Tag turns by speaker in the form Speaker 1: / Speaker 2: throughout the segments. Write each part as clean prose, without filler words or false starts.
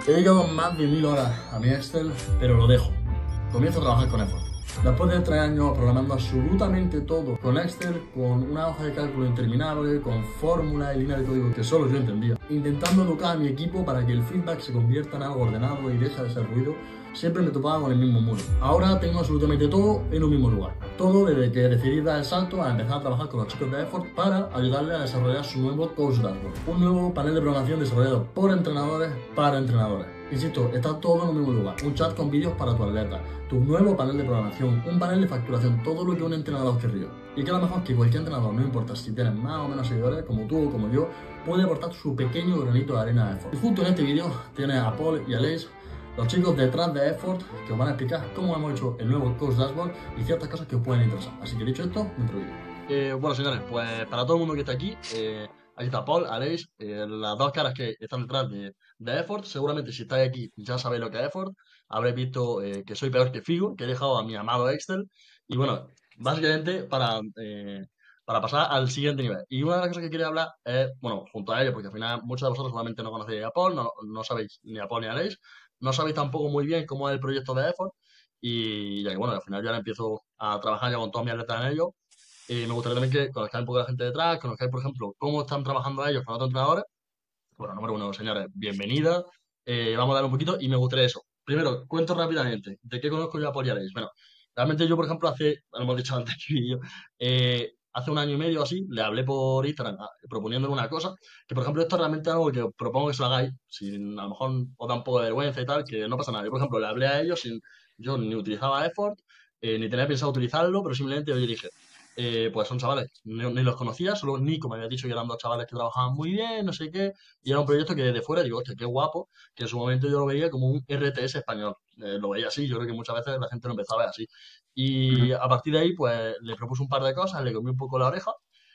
Speaker 1: He dedicado más de 1000 horas a mi Excel, pero lo dejo. Comienzo a trabajar con Effort. Después de 3 años programando absolutamente todo con Excel, con una hoja de cálculo interminable, con fórmulas y líneas de código que solo yo entendía, intentando educar a mi equipo para que el feedback se convierta en algo ordenado y deje de ser ruido, siempre me topaba con el mismo muro. Ahora tengo absolutamente todo en un mismo lugar. Todo desde que decidí dar el salto a empezar a trabajar con los chicos de Effort para ayudarles a desarrollar su nuevo Coach Dashboard, un nuevo panel de programación desarrollado por entrenadores para entrenadores. Insisto, está todo en un mismo lugar. Un chat con vídeos para tu atleta, tu nuevo panel de programación, un panel de facturación, todo lo que un entrenador querría. Y que a lo mejor que cualquier entrenador, no importa si tienes más o menos seguidores, como tú o como yo, puede aportar su pequeño granito de arena a Effort. Y justo en este vídeo tienes a Paul y a Aleix, los chicos detrás de Effort, que os van a explicar cómo hemos hecho el nuevo Coach Dashboard y ciertas cosas que os pueden interesar. Así que dicho esto, dentro vídeo. Bueno, señores, pues para todo el mundo que está aquí, aquí está Paul, Aleix, las dos caras que están detrás de Effort. Seguramente si estáis aquí ya sabéis lo que es Effort. Habréis visto que soy peor que Figo, que he dejado a mi amado Excel. Y bueno, básicamente para pasar al siguiente nivel. Y una de las cosas que quería hablar es, bueno, junto a ellos, porque al final muchos de vosotros solamente no conocéis a Paul, no sabéis ni a Paul ni a Aleix, no sabéis tampoco muy bien cómo es el proyecto de Effort. Y ya que bueno, al final yo ahora empiezo a trabajar ya con todas mis atletas en ello. Me gustaría también que conozcáis un poco a la gente detrás, conozcáis, por ejemplo, cómo están trabajando ellos con otros entrenadores. Bueno, número uno, señores, bienvenida. Vamos a dar un poquito y me gustaría eso. Primero, cuento rápidamente de qué conozco yo a Paul y Alex. Bueno, realmente yo, por ejemplo, lo hemos dicho antes que yo, hace un año y medio o así, le hablé por Instagram proponiéndole una cosa, que por ejemplo esto es realmente algo que os propongo que se lo hagáis, si a lo mejor os da un poco de vergüenza y tal, que no pasa nada. Yo, por ejemplo, le hablé a ellos sin, yo ni utilizaba Effort, ni tenía pensado utilizarlo, pero simplemente yo dije, pues son chavales, ni los conocía, solo Nico me había dicho que eran dos chavales que trabajaban muy bien, no sé qué, y era un proyecto que desde fuera digo, hostia, qué guapo, que en su momento yo lo veía como un RTS español. Lo veía así, yo creo que muchas veces la gente lo empezaba a ver así. Y
Speaker 2: Ujú.
Speaker 1: a partir de ahí, pues le propuse un par de cosas, le comí un poco la oreja,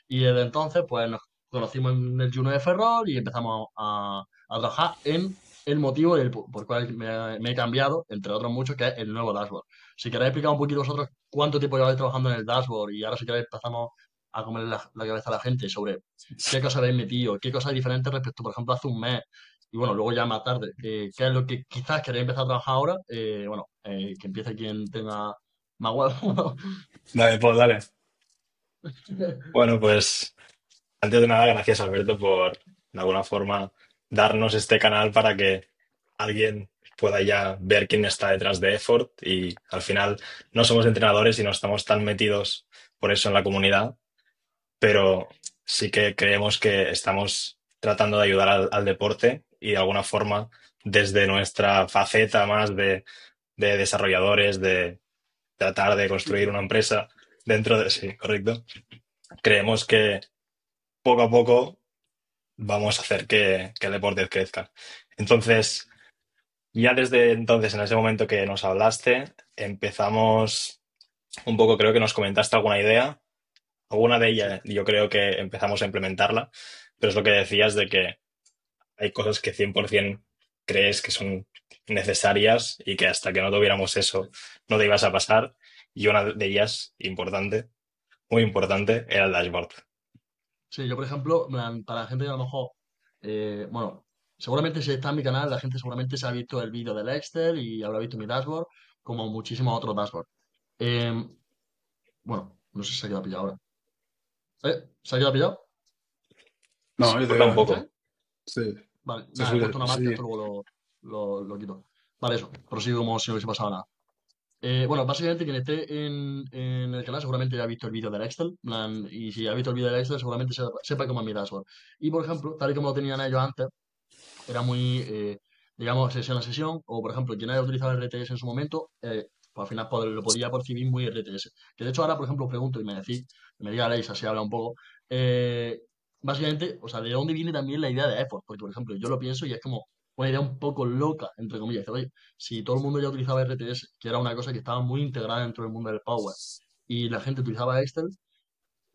Speaker 1: y desde entonces, pues nos conocimos en el Juno de Ferrol y empezamos a trabajar en el motivo por el cual me he cambiado, entre otros muchos, que es el nuevo dashboard. Si queréis explicar un poquito vosotros cuánto tiempo lleváis trabajando en el dashboard y ahora si queréis empezamos a comer la cabeza a la gente sobre qué cosas habéis metido, qué cosas diferentes respecto, por ejemplo, hace un mes. Y bueno, luego ya más tarde, qué es lo que quizás queréis empezar a trabajar ahora. Bueno, que empiece quien tenga más huevos.
Speaker 2: Dale, pues dale. Bueno, pues antes de nada, gracias Alberto por, de alguna forma, darnos este canal para que alguien pueda ya ver quién está detrás de Effort y al final no somos entrenadores y no estamos tan metidos por eso en la comunidad, pero sí que creemos que estamos tratando de ayudar al deporte y de alguna forma desde nuestra faceta más de desarrolladores, de tratar de
Speaker 1: Sí,
Speaker 2: construir
Speaker 1: sí.
Speaker 2: una empresa dentro de... Sí, correcto. Creemos que poco a poco vamos a hacer que el deporte crezca. Entonces, ya desde entonces, en ese momento que nos hablaste, empezamos un poco, creo que nos comentaste alguna idea, alguna de
Speaker 1: Sí.
Speaker 2: ellas yo creo que empezamos a implementarla, pero es lo que decías de que hay cosas que 100% crees que son necesarias y que hasta que no tuviéramos eso no te ibas a pasar. Y una de ellas, importante, muy importante, era el dashboard.
Speaker 1: Sí, yo por ejemplo, en plan, para la gente que a lo mejor, bueno, seguramente si está en mi canal, la gente seguramente se ha visto el vídeo del Excel y habrá visto mi dashboard, como muchísimos otros dashboards. Eh, bueno, no sé si se ha quedado pillado ahora. ¿Se ha quedado pillado?
Speaker 2: Se
Speaker 3: No, yo te
Speaker 2: corta
Speaker 3: veo,
Speaker 2: un
Speaker 1: ¿Me
Speaker 3: ¿eh?
Speaker 1: escucháis?
Speaker 2: poco.
Speaker 3: Sí,
Speaker 1: Vale,
Speaker 3: se
Speaker 1: nada, he
Speaker 3: escucha,
Speaker 1: puesto una marca,
Speaker 3: sí.
Speaker 1: esto luego lo quito. Vale, eso, prosigo como si no hubiese pasado nada. Bueno, básicamente quien esté en el canal seguramente ya ha visto el vídeo del Excel, en plan, y si ha visto el vídeo del Excel seguramente sepa cómo es mi dashboard. Y por ejemplo, tal y como lo tenían ellos antes, era muy, digamos, sesión a sesión, o por ejemplo, quien haya utilizado RTS en su momento, pues al final lo podía percibir muy RTS. Que de hecho ahora, por ejemplo, os pregunto y me diga Alex, así habla un poco, eh, básicamente, o sea, ¿de dónde viene también la idea de effort? Porque, por ejemplo, yo lo pienso y es como una idea un poco loca, entre comillas. Dice, oye, si todo el mundo ya utilizaba RTS, que era una cosa que estaba muy integrada dentro del mundo del Power, y la gente utilizaba Excel,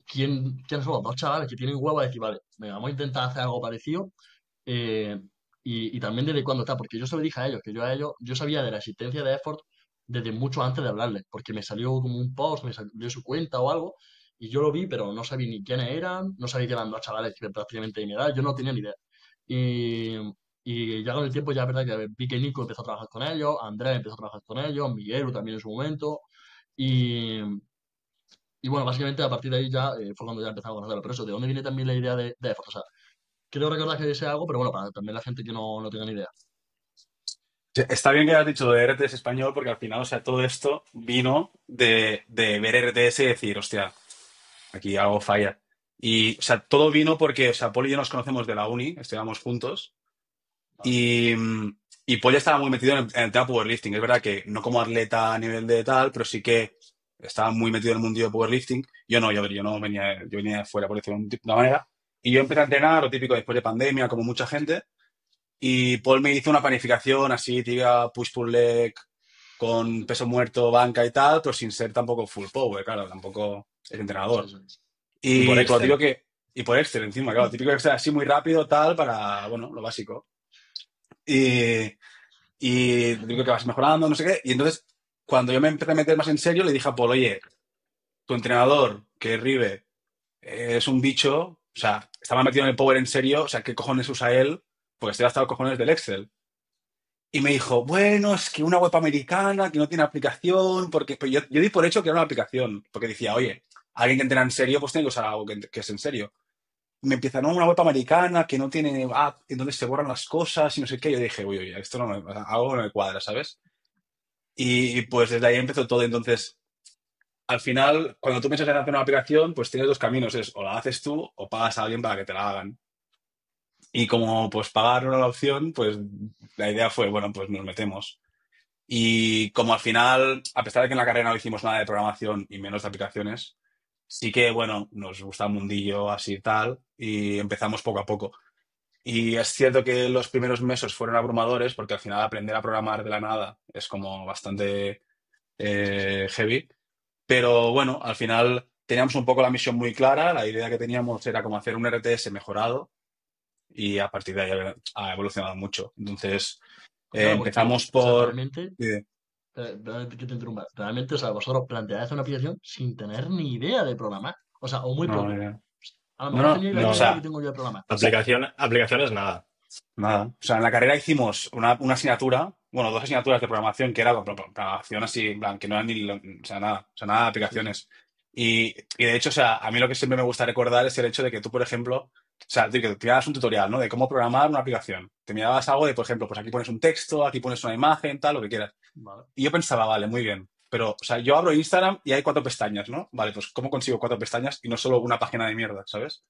Speaker 1: ¿quiénes son los dos chavales que tienen huevo a decir, vale, venga, vamos a intentar hacer algo parecido? eh, y también desde cuándo está, porque yo se lo dije a ellos, que yo a ellos, yo sabía de la existencia de Effort desde mucho antes de hablarles, porque me salió como un post, me salió su cuenta o algo, y yo lo vi, pero no sabía ni quiénes eran, no sabía que eran dos chavales que prácticamente de mi edad, yo no tenía ni idea. Y, Y ya con el tiempo ya es verdad que vi que Nico empezó a trabajar con ellos, Andrés empezó a trabajar con ellos, Miguel también en su momento. Y, y bueno, básicamente a partir de ahí ya fue cuando ya empezamos a conocerlo. Pero eso, ¿de dónde viene también la idea de Effort? O sea, creo recordar que sea algo, pero bueno, para también la gente que no tenga ni idea.
Speaker 3: Sí, está bien que hayas dicho de RTS español porque al final, o sea, todo esto vino de ver RTS y decir, hostia, aquí algo falla. Y, o sea, todo vino porque, o sea, Paul y yo nos conocemos de la uni, estudiamos juntos
Speaker 1: Vale.
Speaker 3: y, y Paul ya estaba muy metido en el tema powerlifting. Es verdad que no como atleta a nivel de tal, pero sí que estaba muy metido en el mundillo de powerlifting. Yo no, yo no venía, yo venía de fuera, por decirlo de una manera. Y yo empecé a entrenar, lo típico después de pandemia, como mucha gente. Y Paul me hizo una planificación así, tira push-pull leg, con peso muerto, banca y tal, pero sin ser tampoco full power, claro, tampoco es
Speaker 1: Sí,
Speaker 3: entrenador.
Speaker 1: sí.
Speaker 2: Y por
Speaker 3: Y por lo típico
Speaker 2: Excel.
Speaker 3: que, y por Excel encima, claro, típico que sea así muy rápido, tal, para, bueno, lo básico. Y, y lo típico que vas mejorando, no sé qué. Y entonces, cuando yo me empecé a meter más en serio, le dije a Paul, oye, tu entrenador, que es Ribe, es un bicho, o sea, estaba metido en el power en serio, o sea, ¿qué cojones usa él? Porque estoy hasta los cojones del Excel. Y me dijo, bueno, es que una web americana que no tiene aplicación, porque pues yo di por hecho que era una aplicación, porque decía, oye, alguien que entrena en serio, pues tiene que usar algo que es en serio. Y me empieza, no, una web americana que no tiene app en donde se borran las cosas y no sé qué. Yo dije, uy, uy, esto no me, o sea, algo no me cuadra, ¿sabes? Y pues desde ahí empezó todo. Entonces, al final, cuando tú piensas en hacer una aplicación, pues tienes dos caminos, es o la haces tú o pagas a alguien para que te la hagan. Y como pues pagar no era la opción, pues la idea fue, bueno, pues nos metemos. Y como al final, a pesar de que en la carrera no hicimos nada de programación y menos de aplicaciones, sí que, bueno, nos gusta el mundillo así y tal, y empezamos poco a poco. Y es cierto que los primeros meses fueron abrumadores, porque al final aprender a programar de la nada es como bastante heavy. Pero bueno, al final teníamos un poco la misión muy clara, la idea que teníamos era como hacer un RTS mejorado, y a partir de ahí ha evolucionado mucho. Entonces,
Speaker 1: Claro, porque,
Speaker 3: empezamos
Speaker 1: o sea,
Speaker 3: por...
Speaker 1: realmente,
Speaker 3: eh,
Speaker 1: perdóname que te interrumpa, realmente, o sea, vosotros planteáis una aplicación sin tener ni idea de programar. O sea, o muy
Speaker 3: no,
Speaker 1: poco. A lo
Speaker 3: no,
Speaker 1: mejor
Speaker 3: no,
Speaker 1: teníais la
Speaker 3: o
Speaker 2: No,
Speaker 1: idea que
Speaker 2: no.
Speaker 3: sea,
Speaker 1: tengo yo de programar.
Speaker 2: Aplicaciones nada.
Speaker 3: nada. O sea, en la carrera hicimos una asignatura, bueno, dos asignaturas de programación, que era programación así, en plan, que no era ni, o sea, nada de
Speaker 1: Sí, sí.
Speaker 3: aplicaciones. Y de hecho, o sea, a mí lo que siempre me gusta recordar es el hecho de que tú, por ejemplo, o sea, que te das un tutorial, ¿no? De cómo programar una aplicación. Te mirabas algo de, por ejemplo, pues aquí pones un texto, aquí pones una imagen, tal, lo que quieras.
Speaker 1: Vale,
Speaker 3: Y yo pensaba, vale, muy bien. Pero, o sea, yo abro Instagram y hay cuatro pestañas, ¿no? Vale, pues ¿cómo consigo cuatro pestañas y no solo una página de mierda, ¿sabes?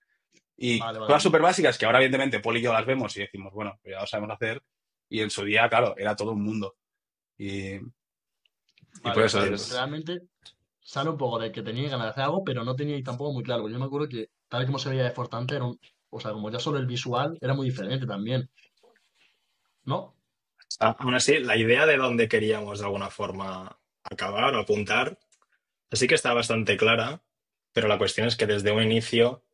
Speaker 3: Y
Speaker 1: vale,
Speaker 3: cosas
Speaker 1: entiendo.
Speaker 3: súper básicas que ahora, evidentemente, Paul y yo las vemos y decimos, bueno, pues ya lo sabemos hacer. Y en su día, claro, era todo un mundo. Y
Speaker 1: Vale,
Speaker 3: por
Speaker 1: o
Speaker 3: eso
Speaker 1: sea,
Speaker 3: es.
Speaker 1: realmente sale un poco de que tenía ganas de hacer algo, pero no tenía tampoco muy claro. Porque yo me acuerdo que, tal y como se veía de Fortnite, o sea, como ya solo el visual era muy diferente también, ¿no?
Speaker 2: Aún así, la idea de dónde queríamos de alguna forma acabar o apuntar, sí que está bastante clara, pero la cuestión es que desde un inicio,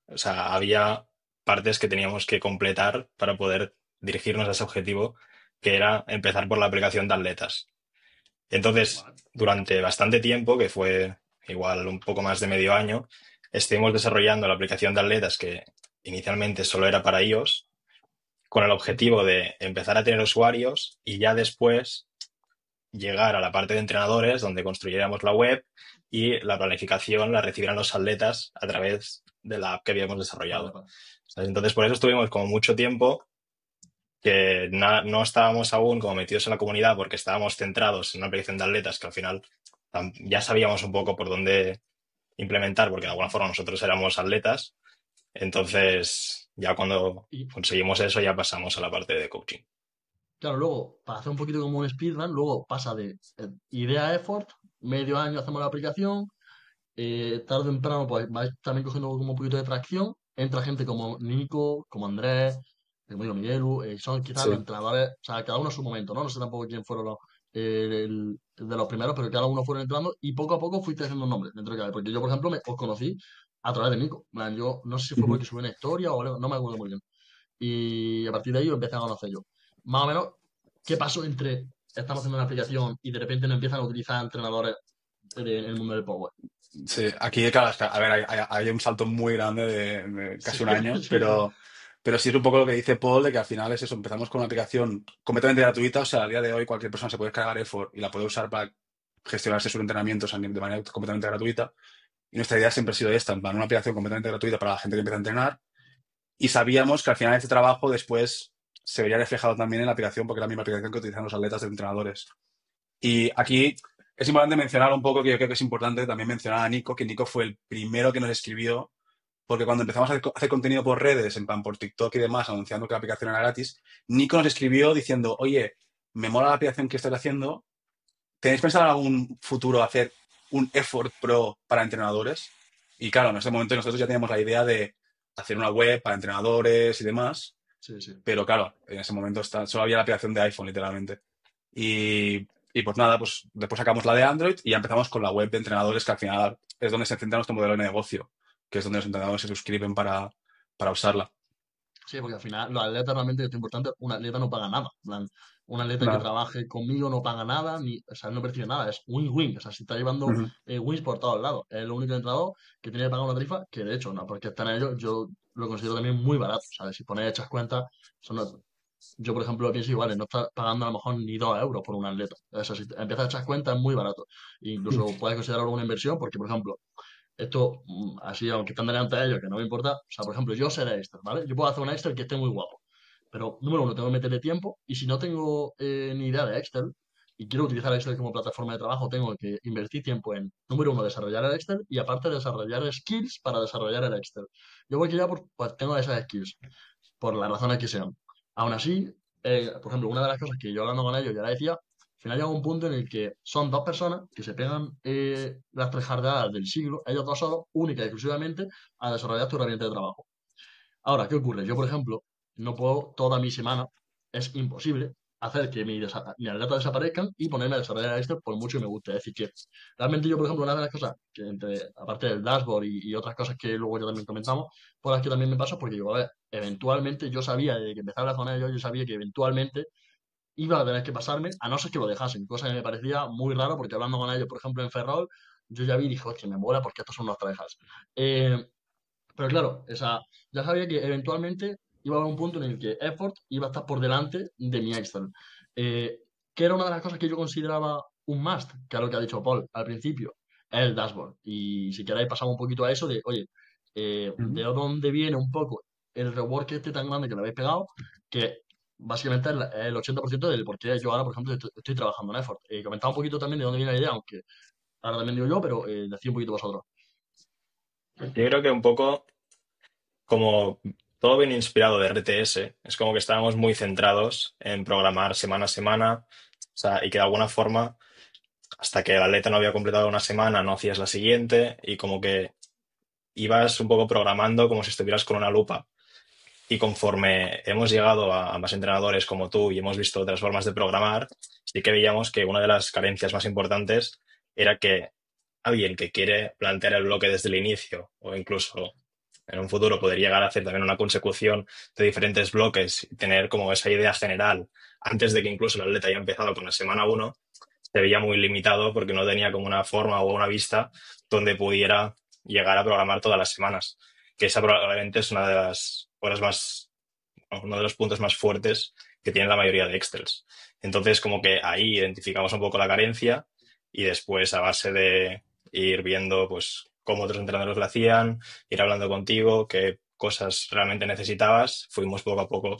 Speaker 2: o sea, había partes que teníamos que completar para poder dirigirnos a ese objetivo, que era empezar por la aplicación de atletas. Entonces,
Speaker 1: Vale.
Speaker 2: durante bastante tiempo, que fue igual un poco más de medio año, estuvimos desarrollando la aplicación de atletas que inicialmente solo era para iOS, con el
Speaker 1: Ujú.
Speaker 2: objetivo de empezar a tener usuarios y ya después llegar a la parte de entrenadores, donde construyéramos la web y la planificación la recibieran los atletas a través de la app que habíamos
Speaker 1: Vale,
Speaker 2: desarrollado.
Speaker 1: vale.
Speaker 2: ¿Sabes? Entonces, por eso estuvimos como mucho tiempo que no estábamos aún como metidos en la comunidad porque estábamos centrados en una aplicación de atletas que al final ya sabíamos un poco por dónde implementar, porque de alguna forma nosotros éramos atletas. Entonces, ya cuando
Speaker 1: Y
Speaker 2: conseguimos eso, ya pasamos a la parte de coaching.
Speaker 1: claro, luego, para hacer un poquito como un speedrun, luego pasa de idea a effort, medio año hacemos la aplicación, tarde o temprano pues vais también cogiendo como un poquito de tracción, entra gente como Nico, como Andrés, como digo, Miguelu, son quizás los
Speaker 3: Sí.
Speaker 1: entrenadores, o sea, cada uno a su momento, ¿no? No sé tampoco quién fueron el de los primeros, pero cada uno fueron entrando y poco a poco fuiste haciendo un nombre dentro de cada, porque yo, por ejemplo, os conocí a través de Nico. En plan, yo no sé si fue
Speaker 3: Ujú.
Speaker 1: porque subí una historia o algo, no me acuerdo muy bien. Y a partir de ahí os empecé a conocer yo. Más o menos, ¿qué pasó entre estamos haciendo una aplicación y de repente nos empiezan a utilizar entrenadores en el mundo del Power?
Speaker 3: Sí, aquí, claro, a ver, hay un salto muy grande de
Speaker 1: Sí,
Speaker 3: casi un año,
Speaker 1: sí, sí.
Speaker 3: Pero sí es un poco lo que dice Paul, de que al final es eso, empezamos con una aplicación completamente gratuita, o sea, a día de hoy cualquier persona se puede descargar Effort y la puede usar para gestionarse sus entrenamientos de manera completamente gratuita. Y nuestra idea siempre ha sido esta, en plan, una aplicación completamente gratuita para la gente que empieza a entrenar. Y sabíamos que al final este trabajo después se vería reflejado también en la aplicación, porque es la misma aplicación que utilizan los atletas de entrenadores. Y aquí es importante mencionar un poco, que yo creo que es importante también mencionar a Nico, que Nico fue el primero que nos escribió, porque cuando empezamos a hacer contenido por redes, en plan por TikTok y demás, anunciando que la aplicación era gratis, Nico nos escribió diciendo, oye, me mola la aplicación que estáis haciendo, ¿tenéis pensado en algún futuro hacer un Effort Pro para entrenadores? Y claro, en ese momento nosotros ya teníamos la idea de hacer una web para entrenadores y demás,
Speaker 1: Sí, sí.
Speaker 3: pero claro, en ese momento solo había la aplicación de iPhone, literalmente. Y pues nada, pues después sacamos la de Android y ya empezamos con la web de entrenadores, que al final es donde se centra nuestro modelo de negocio, que es donde los entrenadores se suscriben para usarla.
Speaker 1: Sí, porque al final los atletas realmente esto es importante, un atleta no paga nada. En plan, un atleta que
Speaker 3: Nada.
Speaker 1: trabaje conmigo no paga nada, ni, o sea, no percibe nada, es win-win. O sea, se está llevando
Speaker 3: Ujú.
Speaker 1: wins por todos lados. Es el único entrenador que tiene que pagar una tarifa que de hecho, no, porque están ellos, yo lo considero también muy barato. ¿Sabes? Si pones hechas cuentas, son, yo por ejemplo pienso igual, no está pagando a lo mejor ni 2 euros por un atleta. O sea, si empiezas a echar cuentas es muy barato. E incluso puedes considerarlo una inversión porque, por ejemplo, esto, así, aunque están delante de ellos, que no me importa. O sea, por ejemplo, yo seré Excel, ¿vale? Yo puedo hacer un Excel que esté muy guapo. Pero, número uno, tengo que meterle tiempo. Y si no tengo ni idea de Excel y quiero utilizar Excel como plataforma de trabajo, tengo que invertir tiempo en, número uno, desarrollar el Excel y aparte desarrollar skills para desarrollar el Excel. Yo voy que ya pues, tengo esas skills, por las razones que sean. Aún así, por ejemplo, una de las cosas que yo hablando con ellos ya le decía, al final llega un punto en el que son dos personas que se pegan las tres jardadas del siglo, ellos dos solos, única y exclusivamente, a desarrollar tu herramienta de trabajo. Ahora, ¿qué ocurre? Yo, por ejemplo, no puedo toda mi semana, es imposible hacer que mis atletas desaparezcan y ponerme a desarrollar esto por mucho que me guste. Es decir, que realmente yo, por ejemplo, una de las cosas que, aparte del dashboard y otras cosas que luego ya también comentamos, por las que también me paso, porque yo, a ver, eventualmente yo sabía, desde que empecé a hablar con ellos, yo sabía que eventualmente iba a tener que pasarme, a no ser que lo dejasen, cosa que me parecía muy raro, porque hablando con ellos, por ejemplo, en Ferrol, yo ya vi y dije, hostia, me mola porque estos son unos trajas. Pero claro, ya sabía que eventualmente iba a haber un punto en el que Effort iba a estar por delante de mi Excel. Eh, que era una de las cosas que yo consideraba un must, que es lo que ha dicho Paul al principio, es el dashboard. Y si queréis pasamos un poquito a eso de, oye,
Speaker 3: Ujú.
Speaker 1: de dónde viene un poco el rework este tan grande que le habéis pegado, que básicamente es el 80% del por qué yo ahora, por ejemplo, estoy trabajando en Effort. Comentaba un poquito también de dónde viene la idea, aunque ahora también digo yo, pero decía un poquito vosotros.
Speaker 2: Yo creo que un poco como todo viene inspirado de RTS, es como que estábamos muy centrados en programar semana a semana, o sea, y que de alguna forma, hasta que el atleta no había completado una semana, no hacías la siguiente, y como que ibas un poco programando como si estuvieras con una lupa. Y conforme hemos llegado a más entrenadores como tú y hemos visto otras formas de programar, sí que veíamos que una de las carencias más importantes era que alguien que quiere plantear el bloque desde el inicio o incluso en un futuro poder llegar a hacer también una consecución de diferentes bloques y tener como esa idea general antes de que incluso el atleta haya empezado con la semana uno, se veía muy limitado porque no tenía como una forma o una vista donde pudiera llegar a programar todas las semanas. Que esa probablemente es una de las horas más, uno de los puntos más fuertes que tiene la mayoría de Excels. Entonces, como que ahí identificamos un poco la carencia y después, a base de ir viendo pues cómo otros entrenadores lo hacían, ir hablando contigo, qué cosas realmente necesitabas, fuimos poco a poco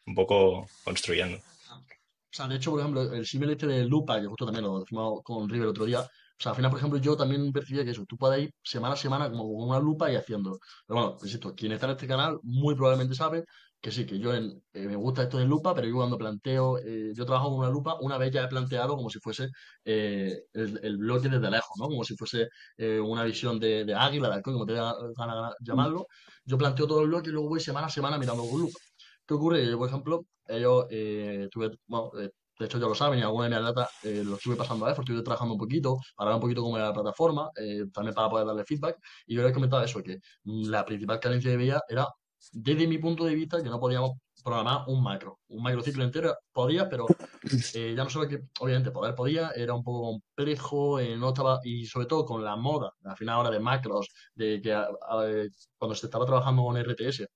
Speaker 2: un poco construyendo.
Speaker 1: O sea, de hecho, por ejemplo, el símil este de Lupa, que justo también lo decimos con River el otro día, o sea, al final, por ejemplo, yo también percibía que eso, tú puedes ir semana a semana como con una lupa y haciendo. Pero bueno, insisto, quien está en este canal muy probablemente sabe que sí, que yo me gusta esto de lupa, pero yo cuando planteo, yo trabajo con una lupa, una vez ya he planteado como si fuese el bloque desde lejos, ¿no? Como si fuese una visión de águila, de halcón, como te dé gana llamarlo. Yo planteo todo el bloque y luego voy semana a semana mirando con lupa. ¿Qué ocurre? Que yo, por ejemplo, ellos, bueno, de hecho ya lo saben, y alguna de mis atletas lo estuve pasando a porque estuve trabajando un poquito, para ver un poquito cómo era la plataforma, también para poder darle feedback, y yo les comentaba eso, que la principal carencia que veía era, desde mi punto de vista, que no podíamos programar un macrociclo entero, podía, pero ya no solo que, obviamente, poder podía, era un poco complejo, no estaba, y sobre todo con la moda, al final ahora de macros, de que cuando se estaba trabajando con RTS,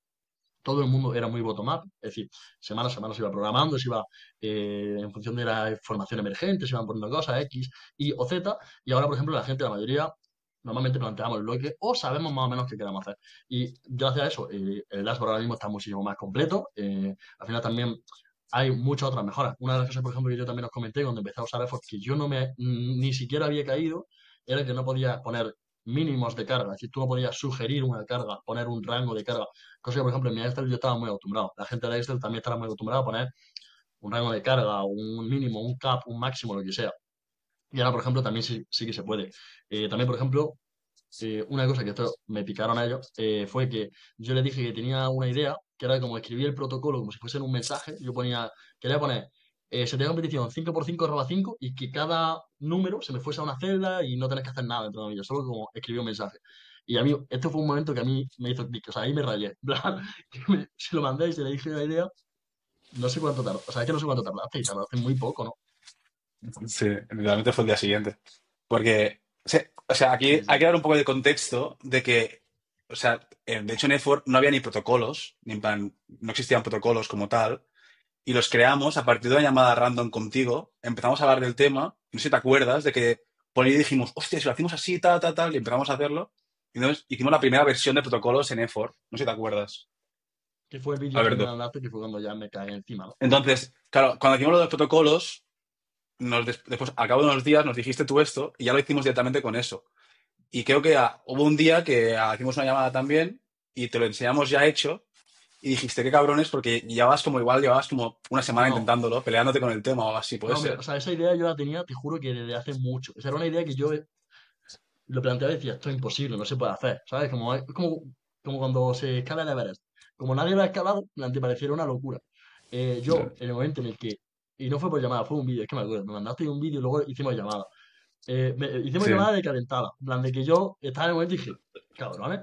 Speaker 1: todo el mundo era muy bottom-up, es decir, semana a semana se iba programando, se iba en función de la información emergente, se iban poniendo cosas X, Y o Z, y ahora, por ejemplo, la gente, la mayoría, normalmente planteamos el bloque o sabemos más o menos qué queremos hacer. Y gracias a eso, el dashboard ahora mismo está muchísimo más completo. Al final también hay muchas otras mejoras. Una de las cosas, por ejemplo, que yo también os comenté cuando empecé a usar Effort, que yo no me ni siquiera había caído, era que no podía poner mínimos de carga. Es decir, tú no podías sugerir una carga, poner un rango de carga. Cosa que, por ejemplo, en mi Excel yo estaba muy acostumbrado. La gente de Excel también estaba muy acostumbrada a poner un rango de carga, un mínimo, un cap, un máximo, lo que sea. Y ahora, por ejemplo, también sí que se puede. También, por ejemplo, una cosa que esto me picaron a ellos fue que yo les dije que tenía una idea, que era como escribir el protocolo como si fuese en un mensaje. Yo quería poner, se tenga competición 5x5 = 5 y que cada número se me fuese a una celda y no tenés que hacer nada dentro de ello, solo como escribir un mensaje. Y a mí, este fue un momento que a mí me hizo clic, o sea, ahí me rayé. En plan, se lo mandé y se le dije la idea, no sé cuánto tardó, o sea, es que no sé cuánto tardaste y tardaste muy poco, ¿no?
Speaker 3: Sí, literalmente fue el día siguiente. Porque, o sea, aquí
Speaker 1: Sí,
Speaker 3: hay
Speaker 1: sí.
Speaker 3: que dar un poco de contexto de que, o sea, de hecho en Effort no había ni protocolos, ni en plan, no existían protocolos como tal, y los creamos a partir de una llamada random contigo. Empezamos a hablar del tema, y no sé si te acuerdas, de que por ahí dijimos, hostia, si lo hacemos así, tal, tal, tal, y empezamos a hacerlo. Y entonces hicimos la primera versión de protocolos en Effort. No sé si te acuerdas,
Speaker 1: Que fue el vídeo este que me
Speaker 3: Alberto.
Speaker 1: mandaste, que fue cuando ya me cagué encima, ¿no?
Speaker 3: Entonces, claro, cuando hicimos lo de los protocolos, después, al cabo de unos días, nos dijiste tú esto, y ya lo hicimos directamente con eso. Y creo que hubo un día que hicimos una llamada también, y te lo enseñamos ya hecho, y dijiste, qué cabrones, porque llevabas como una
Speaker 1: No,
Speaker 3: semana
Speaker 1: no.
Speaker 3: intentándolo, peleándote con el tema o algo así, puede
Speaker 1: No, mira, o
Speaker 3: ser.
Speaker 1: sea, esa idea yo la tenía, te juro que desde hace mucho. Esa era una idea que yo lo planteaba y decía, esto es imposible, no se puede hacer, ¿sabes? Como cuando se escala el Everest. Como nadie lo ha escalado, te pareciera una locura. Yo, en el momento en el que, y no fue por llamada, fue un vídeo, es que me acuerdo, me mandaste un vídeo y luego hicimos llamada. Hicimos
Speaker 3: Sí.
Speaker 1: llamada de calentada, en plan de que yo estaba en el momento y dije, cabrones,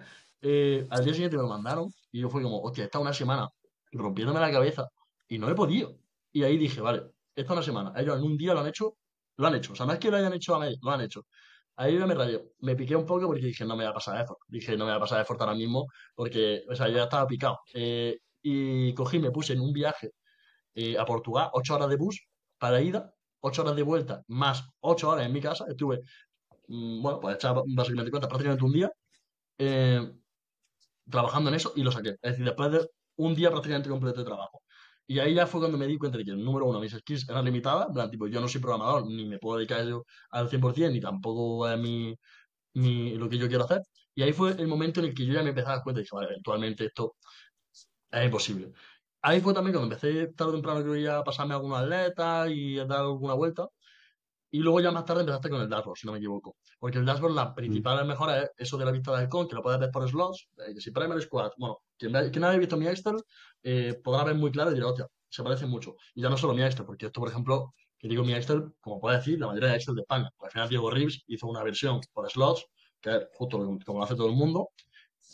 Speaker 1: al día siguiente me lo mandaron y yo fue como, hostia, esta una semana rompiéndome la cabeza y no he podido. Y ahí dije, vale, esta una semana, ellos en un día lo han hecho, o sea, no es que lo hayan hecho a medio, lo han hecho. Ahí yo me rayé, me piqué un poco porque dije, no me va a pasar effort, dije, no me va a pasar effort ahora mismo porque, o sea, yo ya estaba picado. Y cogí, me puse en un viaje a Portugal, 8 horas de bus para ida, 8 horas de vuelta, más 8 horas en mi casa. Estuve, bueno, pues echaba básicamente cuenta, prácticamente un día eh, trabajando en eso y lo saqué. Es decir, después de un día prácticamente completo de trabajo. Y ahí ya fue cuando me di cuenta de que, número uno, mis skills eran limitadas. En plan, tipo, yo no soy programador, ni me puedo dedicar a ello al 100%, ni tampoco es lo que yo quiero hacer. Y ahí fue el momento en el que yo ya me empecé a dar cuenta y dije, vale, eventualmente esto es imposible. Ahí fue también cuando empecé tarde o temprano que a pasarme a algunos atletas y a dar alguna vuelta. Y luego ya más tarde empezaste con el dashboard, si no me equivoco. Porque el dashboard, la
Speaker 3: Mm.
Speaker 1: principal mejora es eso de la vista del halcón, que lo puedes ver por slots, que si primary squad, bueno, quien haya visto mi Excel podrá ver muy claro y dirá, hostia, se parece mucho. Y ya no solo mi Excel, porque esto, por ejemplo, que digo mi Excel, como puede decir, la mayoría de Excel de España. Pues al final Diego Rives hizo una versión por slots, que es justo como lo hace todo el mundo,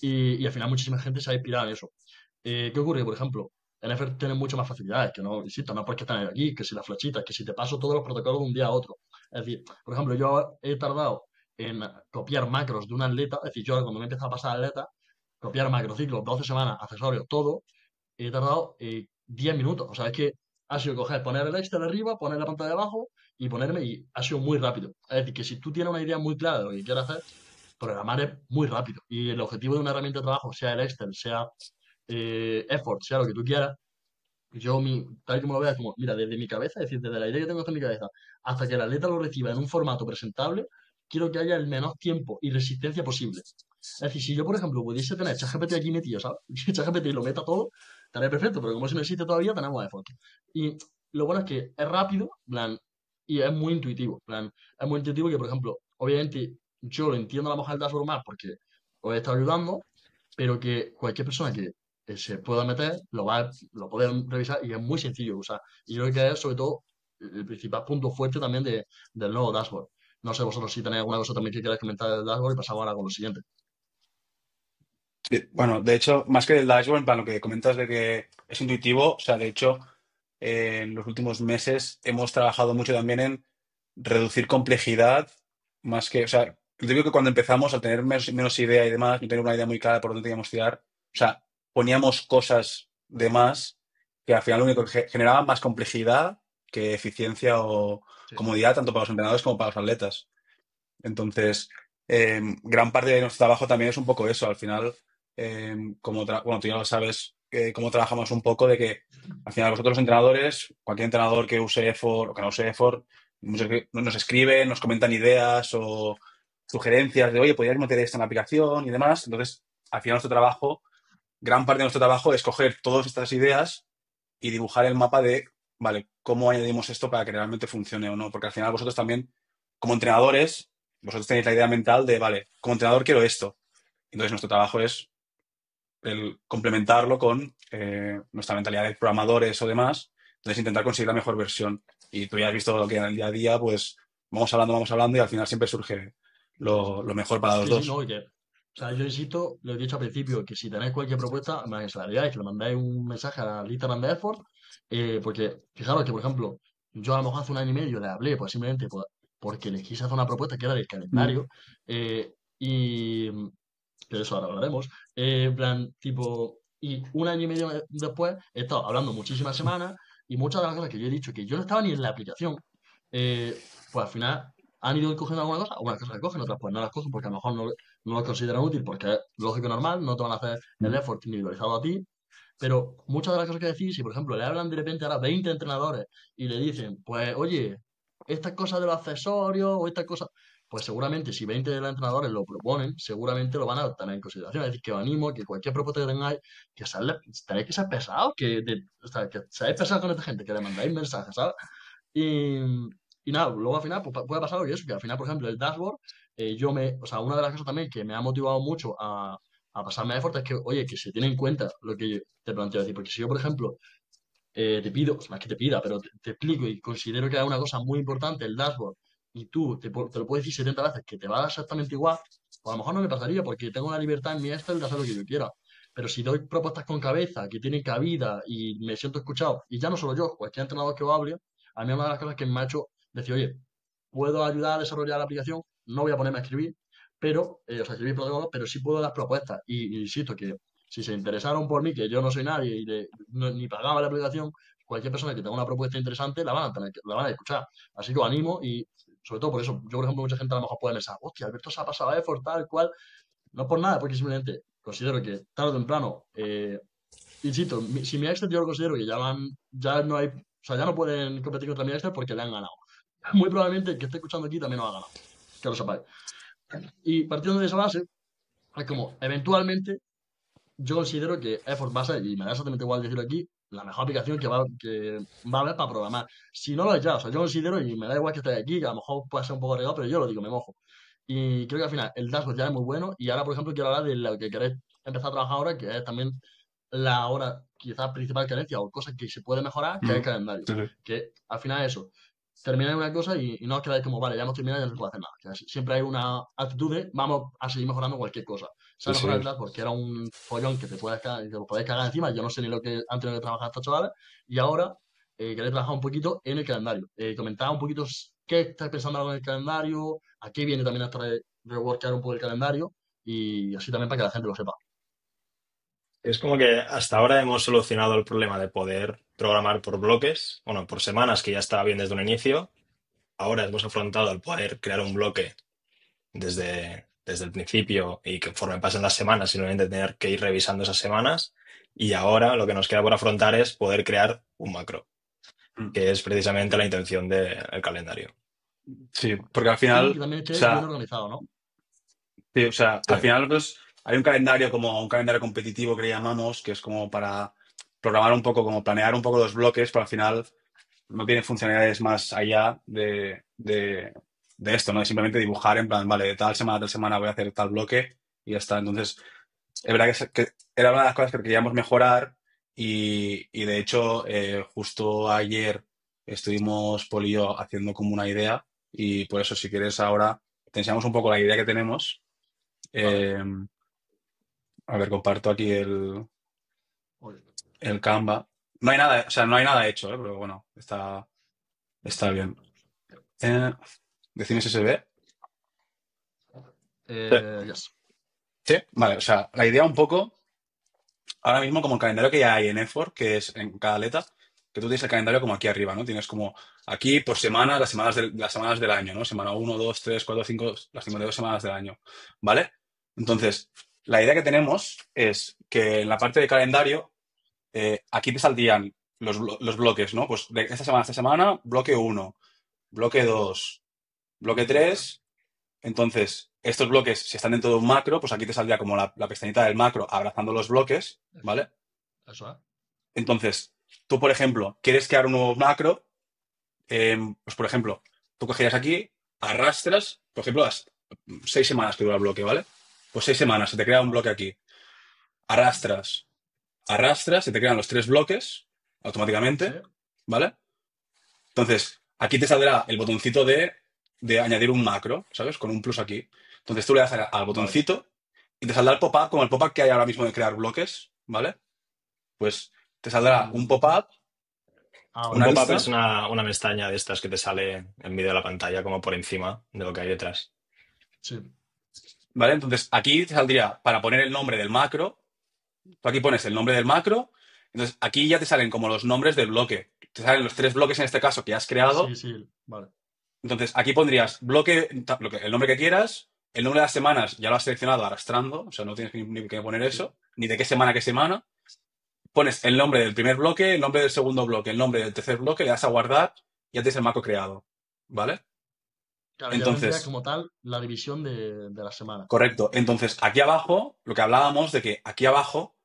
Speaker 1: y al final muchísima gente se ha inspirado en eso. ¿Qué ocurre? Por ejemplo, en Effort tienen mucho más facilidades, que no, insisto, no porque están aquí, que si las flechitas, que si te paso todos los protocolos de un día a otro. Es decir, por ejemplo, yo he tardado en copiar macros de un atleta, es decir, yo cuando me he empezado a pasar atleta, copiar macrociclos, 12 semanas, accesorios, todo, he tardado 10 minutos. O sea, es que ha sido coger, poner el Excel arriba, poner la pantalla de abajo y ponerme y ha sido muy rápido. Es decir, que si tú tienes una idea muy clara de lo que quieres hacer, programar es muy rápido. Y el objetivo de una herramienta de trabajo, sea el Excel, sea effort, sea lo que tú quieras, tal y como lo veas, como, mira, desde mi cabeza, es decir, desde la idea que tengo en mi cabeza, hasta que el atleta lo reciba en un formato presentable, quiero que haya el menor tiempo y resistencia posible. Es decir, si yo, por ejemplo, pudiese tener ChatGPT aquí metido, ¿sabes? Que ChatGPT lo meta todo, estaría perfecto, pero como eso no existe todavía, tenemos effort. Y lo bueno es que es rápido, en plan, y es muy intuitivo, en plan, es muy intuitivo que, por ejemplo, obviamente yo lo entiendo a lo mejor el dashboard más porque os he estado ayudando, pero que cualquier persona que se pueda meter lo puede revisar y es muy sencillo de usar. Y yo creo que es sobre todo el principal punto fuerte también del nuevo dashboard. No sé vosotros si tenéis alguna cosa también que queráis comentar del dashboard y pasamos ahora con lo siguiente.
Speaker 3: Sí, bueno, de hecho, más que el dashboard, en plan, lo que comentas de que es intuitivo, o sea, de hecho, en los últimos meses hemos trabajado mucho también en reducir complejidad, más que, o sea, yo digo que cuando empezamos, al tener menos idea y demás, no tener una idea muy clara por dónde teníamos que tirar, o sea, poníamos cosas de más que al final lo único que generaban más complejidad que eficiencia o
Speaker 1: Sí,
Speaker 3: comodidad, tanto para los entrenadores como para los atletas. Entonces, gran parte de nuestro trabajo también es un poco eso. Al final, bueno, tú ya lo sabes, cómo trabajamos un poco de que al final vosotros los entrenadores, cualquier entrenador que use effort o que no use effort, nos escribe, nos comentan ideas o sugerencias de, oye, podrías meter esto en la aplicación y demás. Entonces, al final nuestro trabajo, gran parte de nuestro trabajo es coger todas estas ideas y dibujar el mapa de, vale, cómo añadimos esto para que realmente funcione o no. Porque al final vosotros también, como entrenadores, vosotros tenéis la idea mental de, vale, como entrenador quiero esto. Entonces nuestro trabajo es el complementarlo con nuestra mentalidad de programadores o demás. Entonces intentar conseguir la mejor versión. Y tú ya has visto lo que en el día a día, pues vamos hablando y al final siempre surge
Speaker 1: sí, sí.
Speaker 3: lo mejor para los
Speaker 1: Sí, sí,
Speaker 3: dos.
Speaker 1: no, y que, o sea, yo insisto, lo he dicho al principio, que si tenéis cualquier propuesta, me enseñaríais, que le mandáis un mensaje a la Instagram de Effort, porque fijaros que, por ejemplo, yo a lo mejor hace un año y medio le hablé, pues simplemente porque les quise hacer una propuesta que era del
Speaker 3: Mm,
Speaker 1: calendario, y que de eso ahora hablaremos, en plan, tipo, y un año y medio después he estado hablando muchísimas semanas, y muchas de las cosas que yo he dicho que yo no estaba ni en la aplicación, pues al final han ido cogiendo algunas cosas que cogen, otras pues no las cogen porque a lo mejor no lo consideran útil porque es lógico y normal, no te van a hacer el
Speaker 3: mm,
Speaker 1: effort individualizado a ti, pero muchas de las cosas que decís, si por ejemplo le hablan de repente ahora 20 entrenadores y le dicen, pues oye, estas cosas de los accesorios o estas cosas, pues seguramente si 20 de los entrenadores lo proponen, seguramente lo van a tener en consideración. Es decir, que os animo que cualquier propuesta que tengáis, tenéis que ser pesados, o sea, que seáis pesados con esta gente, que le mandáis mensajes, ¿sabes? Y, y nada, luego al final pues, puede pasar algo y eso, que al final, por ejemplo, el dashboard, o sea, una de las cosas también que me ha motivado mucho a pasarme a effort es que, oye, que se tiene en cuenta lo que yo te planteo decir, porque si yo, por ejemplo, te pido, no es que te pida, pero te explico y considero que es una cosa muy importante el dashboard y tú te lo puedo decir 70 veces que te va a dar exactamente igual, pues a lo mejor no me pasaría porque tengo la libertad en mi Excel de hacer lo que yo quiera. Pero si doy propuestas con cabeza, que tienen cabida y me siento escuchado, y ya no solo yo, cualquier entrenador que os hable, a mí una de las cosas que me ha hecho decir, oye, puedo ayudar a desarrollar la aplicación, no voy a ponerme a escribir, pero, o sea, escribir protocolos, pero sí puedo dar propuestas. Y insisto que si se interesaron por mí, que yo no soy nadie y ni pagaba la aplicación, cualquier persona que tenga una propuesta interesante la van a escuchar. Así que os animo y sobre todo por eso, yo por ejemplo, mucha gente a lo mejor puede pensar, hostia, Alberto se ha pasado a effort, tal cual, no por nada, porque simplemente considero que tarde o temprano, insisto, si mi Excel yo lo considero que ya no hay, o sea, ya no pueden competir contra mi Excel porque le han ganado. Muy probablemente el que esté escuchando aquí también lo ha ganado, que lo sepáis. Y partiendo de esa base, es como, eventualmente, yo considero que Effort va a ser, y me da exactamente igual decirlo aquí, la mejor aplicación que va a haber para programar. Si no lo es ya, o sea, yo considero, y me da igual que esté aquí, que a lo mejor puede ser un poco arriesgado, pero yo lo digo, me mojo. Y creo que al final el dashboard ya es muy bueno, y ahora, por ejemplo, quiero hablar de lo que queréis empezar a trabajar ahora, que es también la hora quizás principal carencia o cosas que se puede mejorar, que es el
Speaker 3: mm.
Speaker 1: calendario.
Speaker 3: Sí, sí.
Speaker 1: Que al final es eso. Termináis una cosa y no os quedáis como, vale, ya hemos terminado y ya no se puede hacer nada. Que siempre hay una actitud de vamos a seguir mejorando cualquier cosa. Se
Speaker 3: Sí,
Speaker 1: ha mejorado
Speaker 3: sí.
Speaker 1: el DAS porque era un follón que te lo podéis cagar encima. Yo no sé ni lo que han tenido que trabajar estos chavales. Y ahora queréis trabajar un poquito en el calendario. Comentad un poquito qué estáis pensando ahora en el calendario, a qué viene también hasta reworkear un poco el calendario y así también para que la gente lo sepa.
Speaker 2: Es como que hasta ahora hemos solucionado el problema de poder programar por bloques, bueno, por semanas, que ya estaba bien desde un inicio. Ahora hemos afrontado el poder crear un bloque desde el principio y que conforme pasen las semanas, simplemente tener que ir revisando esas semanas. Y ahora lo que nos queda por afrontar es poder crear un macro,
Speaker 3: Mm.
Speaker 2: que es precisamente la intención del calendario.
Speaker 3: Sí, porque al
Speaker 1: Y
Speaker 3: final,
Speaker 1: que también
Speaker 3: o
Speaker 1: esté bien
Speaker 3: sea,
Speaker 1: organizado, ¿no?
Speaker 3: sí, o sea,
Speaker 2: Sí,
Speaker 3: al final pues, hay un calendario como un calendario competitivo que le llamamos, que es como para programar un poco, como planear un poco los bloques, pero al final no tiene funcionalidades más allá de esto, ¿no? Es simplemente dibujar en plan, vale, de tal semana a tal semana voy a hacer tal bloque y ya está. Entonces, es verdad que era una de las cosas que queríamos mejorar y de hecho, justo ayer estuvimos Poli y yo haciendo como una idea y por eso si quieres ahora te enseñamos un poco la idea que tenemos.
Speaker 1: Vale.
Speaker 3: Eh, a ver, comparto aquí
Speaker 1: Oye,
Speaker 3: el Canva. No hay nada, o sea, no hay nada hecho, pero bueno, está bien. Eh, Decime si se ve.
Speaker 2: sí,
Speaker 1: yes.
Speaker 3: Sí, vale, o sea, la idea un poco, ahora mismo como el calendario que ya hay en Effort, que es en cada aleta, que tú tienes el calendario como aquí arriba, ¿no? Tienes como aquí por semanas, las semanas del año, ¿no? Semana 1, 2, 3, 4, 5, las 52 semanas del año, ¿vale? Entonces, la idea que tenemos es que en la parte de calendario, aquí te saldrían los bloques, ¿no? Pues de esta semana, bloque 1, bloque 2, bloque 3. Entonces, estos bloques, si están dentro de un macro, pues aquí te saldría como la pestañita del macro abrazando los bloques, ¿vale?
Speaker 1: Eso es.
Speaker 3: Entonces, tú, por ejemplo, quieres crear un nuevo macro, pues por ejemplo, tú cogerías aquí, arrastras, por ejemplo, las 6 semanas que dura el bloque, ¿vale? Pues 6 semanas, se te crea un
Speaker 1: Vale.
Speaker 3: bloque aquí. Arrastras, arrastras, se te crean los 3 bloques
Speaker 1: Sí.
Speaker 3: automáticamente, ¿vale? Entonces, aquí te saldrá el botoncito de añadir un macro, ¿sabes? Con un plus aquí. Entonces tú le das al
Speaker 1: Vale.
Speaker 3: botoncito y te saldrá el pop-up, como el pop-up que hay ahora mismo de crear bloques, ¿vale? Pues te saldrá un pop-up,
Speaker 1: Ahora.
Speaker 2: Un
Speaker 3: una
Speaker 2: pop-up
Speaker 3: lista,
Speaker 2: es una pestaña de estas que te sale en medio de la pantalla, como por encima de lo que hay detrás.
Speaker 1: Sí.
Speaker 3: ¿vale? Entonces aquí te saldría para poner el nombre del macro. Tú aquí pones el nombre del macro. Entonces aquí ya te salen como los nombres del bloque. Te salen los 3 bloques en este caso que has creado.
Speaker 1: Sí. Vale.
Speaker 3: Entonces aquí pondrías el nombre que quieras. El nombre de las semanas ya lo has seleccionado arrastrando. O sea, no tienes ni que poner eso. Ni de qué semana a qué semana. Pones el nombre del primer bloque, el nombre del segundo bloque, el nombre del tercer bloque, le das a guardar y ya tienes el macro creado. ¿Vale?
Speaker 1: Claro, ya tendría
Speaker 3: Entonces,
Speaker 1: como tal la división de la semana.
Speaker 3: correcto. Entonces, aquí abajo, lo que hablábamos de que aquí abajo,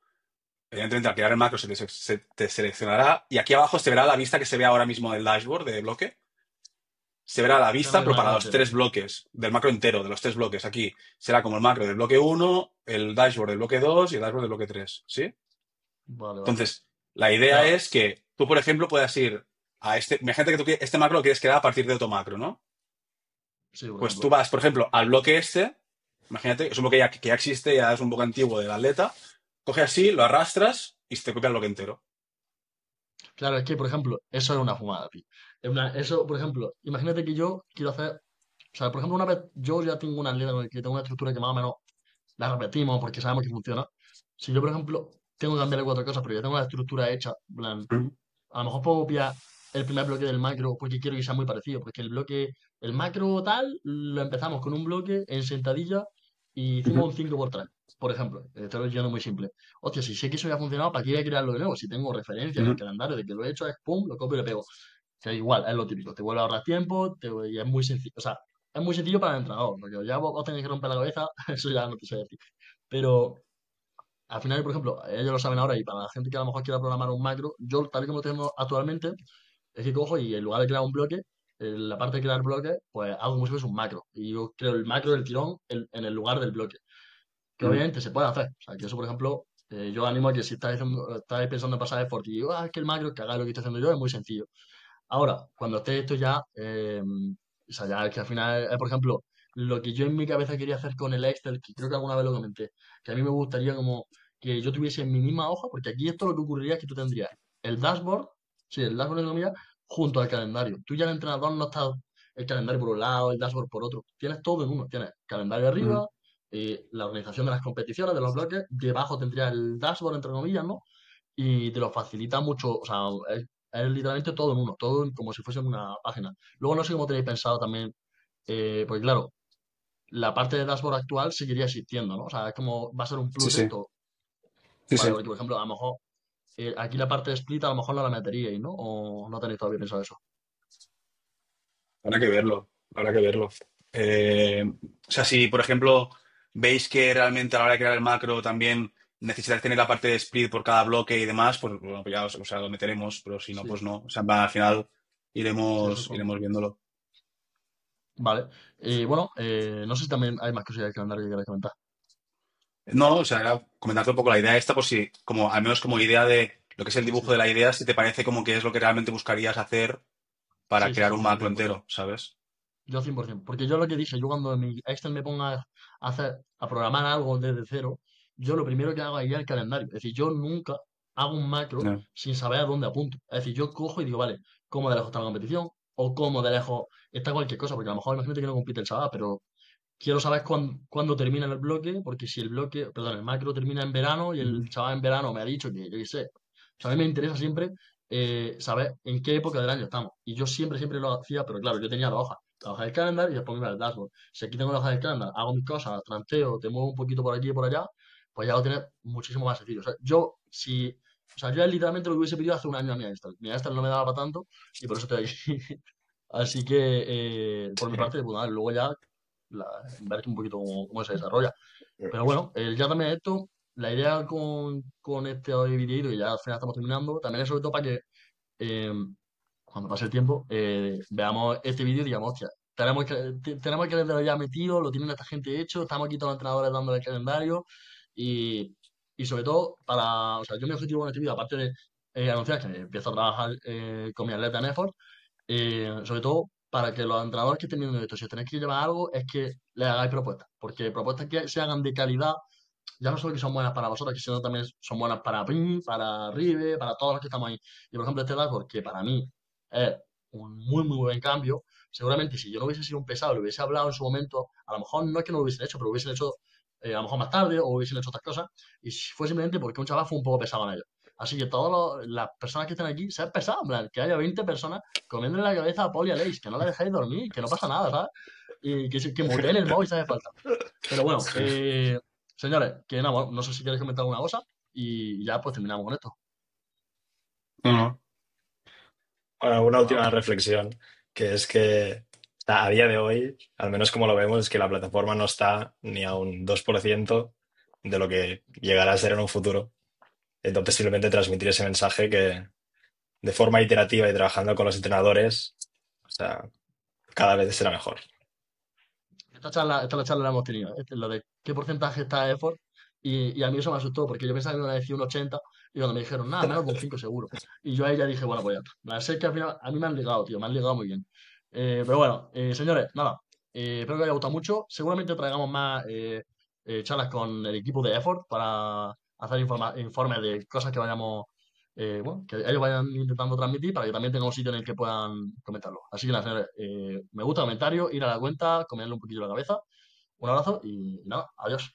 Speaker 3: evidentemente al crear el macro se te seleccionará y aquí abajo se verá la vista que se ve ahora mismo del dashboard de bloque. Se verá la
Speaker 1: Tengo
Speaker 3: vista,
Speaker 1: el
Speaker 3: pero para
Speaker 1: macro
Speaker 3: los
Speaker 1: entero.
Speaker 3: 3 bloques, del macro entero, de los 3 bloques. Aquí será como el macro del bloque 1, el dashboard del bloque 2 y el dashboard del bloque 3. ¿Sí?
Speaker 1: Vale.
Speaker 3: Entonces, la idea
Speaker 1: Claro.
Speaker 3: es que tú, por ejemplo, puedas ir a imagínate que este macro lo quieres crear a partir de otro macro, ¿no?
Speaker 1: Sí, por
Speaker 3: Pues tú
Speaker 1: ejemplo.
Speaker 3: vas, por ejemplo, al bloque este, imagínate, es un bloque que ya existe, ya es un bloque antiguo del atleta, coge así, lo arrastras y se te copia el bloque entero.
Speaker 1: Claro, es que, por ejemplo, eso es una fumada, tío. Eso, por ejemplo, imagínate que yo quiero hacer. O sea, por ejemplo, una vez yo ya tengo una atleta con el que tengo una estructura que más o menos la repetimos porque sabemos que funciona. Si yo, por ejemplo, tengo que cambiarle 4 cosas, pero ya tengo la estructura hecha, en plan,
Speaker 3: Mm.
Speaker 1: a lo mejor puedo copiar el primer bloque del macro porque quiero que sea muy parecido, porque el macro tal, lo empezamos con un bloque en sentadilla y hicimos
Speaker 3: Ujú.
Speaker 1: un 5x3 por ejemplo. Te lo estoy muy simple. Hostia, si sé que eso ya ha funcionado, ¿para qué voy a crearlo de nuevo? Si tengo referencia en el
Speaker 3: Ujú.
Speaker 1: calendario de que lo he hecho, es pum, lo copio y lo pego. Que igual, es lo típico. Te vuelve a ahorrar tiempo y es muy sencillo. O sea, es muy sencillo para el entrenador, porque ya vos tenés que romper la cabeza, eso ya no te sé decir. Pero al final, por ejemplo, ellos lo saben ahora y para la gente que a lo mejor quiera programar un macro, yo tal y como lo tengo actualmente, es que cojo y en lugar de crear un bloque, en la parte de crear bloques, pues hago como si fuese un macro. Y yo creo el macro del tirón en el lugar del bloque. Que
Speaker 3: Ujú.
Speaker 1: obviamente se puede hacer. O sea, que eso, por ejemplo, yo animo a que si estáis pensando en pasar effort y digo, es que el macro que haga lo que estoy haciendo yo es muy sencillo. Ahora, cuando esté esto ya, o sea, ya es que al final, por ejemplo, lo que yo en mi cabeza quería hacer con el Excel, que creo que alguna vez lo comenté, que a mí me gustaría como que yo tuviese en mi misma hoja, porque aquí esto lo que ocurriría es que tú tendrías el dashboard, sí, el dashboard de economía, junto al calendario. Tú ya el entrenador no está el calendario por un lado, el dashboard por otro. Tienes todo en uno. Tienes calendario
Speaker 3: Ujú.
Speaker 1: arriba, la organización de las competiciones, de los bloques, debajo tendría el dashboard, entre comillas, ¿no? Y te lo facilita mucho, o sea, es literalmente todo en uno, como si fuese una página. Luego no sé cómo tenéis pensado también, porque claro, la parte de dashboard actual seguiría existiendo, ¿no? O sea, es como va a ser un
Speaker 3: Sí,
Speaker 1: plus
Speaker 3: sí,
Speaker 1: esto.
Speaker 3: sí,
Speaker 1: Vale,
Speaker 3: sí.
Speaker 1: porque por ejemplo, a lo mejor aquí la parte de split a lo mejor no la meteríais, ¿no? O no tenéis todavía pensado eso.
Speaker 3: Habrá que verlo, habrá que verlo. O sea, si por ejemplo veis que realmente a la hora de crear el macro también necesitáis tener la parte de split por cada bloque y demás, pues, bueno, pues ya o sea, lo meteremos, pero si no,
Speaker 1: Sí,
Speaker 3: pues no. O sea, al final
Speaker 1: sí, eso
Speaker 3: iremos viéndolo.
Speaker 1: Vale. Bueno, no sé si también hay más cosillas del calendario que queráis comentar.
Speaker 3: No, o sea, era comentarte un poco la idea esta, por si, como, al menos como idea de lo que es el dibujo
Speaker 1: Sí,
Speaker 3: de la idea, si te parece como que es lo que realmente buscarías hacer para
Speaker 1: sí,
Speaker 3: crear un macro
Speaker 1: 100%.
Speaker 3: entero, ¿sabes?
Speaker 1: Yo 100%. Porque yo lo que dije, yo cuando en mi Excel me ponga a programar algo desde cero, yo lo primero que hago es ir al calendario. Es decir, yo nunca hago un macro
Speaker 3: No.
Speaker 1: sin saber a dónde apunto. Es decir, yo cojo y digo, vale, ¿cómo de lejos está la competición? O cómo de lejos está cualquier cosa. Porque a lo mejor imagínate que no compite el sábado, pero quiero saber cuándo termina el bloque, porque si el macro termina en verano y el
Speaker 3: Ujú.
Speaker 1: chaval en verano me ha dicho que, yo qué sé, o sea, a mí me interesa siempre saber en qué época del año estamos. Y yo siempre lo hacía, pero claro, yo tenía la hoja del calendar y después me iba al dashboard. Si aquí tengo la hoja del calendar, hago mis cosas, tranteo, te muevo un poquito por aquí y por allá, pues ya lo tienes muchísimo más sencillo. O sea, yo literalmente lo que hubiese pedido hace un año a mi Einstein. Mi Einstein no me daba para tanto y por eso estoy aquí. Así que, por mi parte, pues nada, luego ya ver un poquito cómo se desarrolla. Pero bueno, ya también esto, la idea con este videito, que ya al final estamos terminando, también es sobre todo para que eh, cuando pase el tiempo veamos este vídeo y digamos, hostia, tenemos el calendario ya metido, lo tienen esta gente hecho, estamos aquí todos los entrenadores dándole el calendario y, y sobre todo o sea, yo mi objetivo en este vídeo, aparte de anunciar que empiezo a trabajar con mi atleta en effort, sobre todo para que los entrenadores que estén viendo esto, si os tenéis que llevar algo, es que les hagáis propuestas, porque propuestas que se hagan de calidad, ya no solo que son buenas para vosotros, sino también son buenas para PIN, para Rive, para todos los que estamos ahí. Y por ejemplo, este dashboard, que para mí es un muy buen cambio, seguramente si yo no hubiese sido un pesado, le hubiese hablado en su momento, a lo mejor no es que no lo hubiesen hecho, pero lo hubiesen hecho a lo mejor más tarde o hubiesen hecho otras cosas, y fue simplemente porque un chaval fue un poco pesado en ello. Así que todas las personas que están aquí, sean pesadas, en plan, que haya 20 personas comiendo en la cabeza a Paul y a Leis, que no la dejáis dormir, que no pasa nada, ¿sabes? Y que muteen el móvil si hace falta. Pero bueno, señores, que nada, bueno, no sé si queréis comentar alguna cosa y ya pues terminamos con esto.
Speaker 3: No, no.
Speaker 2: Bueno, una
Speaker 1: Bueno,
Speaker 2: última reflexión, que es que o sea, a día de hoy, al menos como lo vemos, es que la plataforma no está ni a un 2% de lo que llegará a ser en un futuro. Entonces, simplemente transmitir ese mensaje que de forma iterativa y trabajando con los entrenadores, o sea, cada vez será mejor.
Speaker 1: esta la charla la hemos tenido, lo de qué porcentaje está effort y a mí eso me asustó porque yo pensaba que me iban a decir un 80 y cuando me dijeron, nada, menos de un 5 seguro. Y yo ahí ya dije, bueno, pues ya está. La sé que al final a mí me han ligado, tío, me han ligado muy bien. Pero bueno, señores, nada, espero que os haya gustado mucho. Seguramente traigamos más charlas con el equipo de effort para hacer informes de cosas que vayamos, bueno, que ellos vayan intentando transmitir para que también tengan un sitio en el que puedan comentarlo. Así que nada, señores, me gusta el comentario, ir a la cuenta, comerle un poquillo la cabeza. Un abrazo y nada, adiós.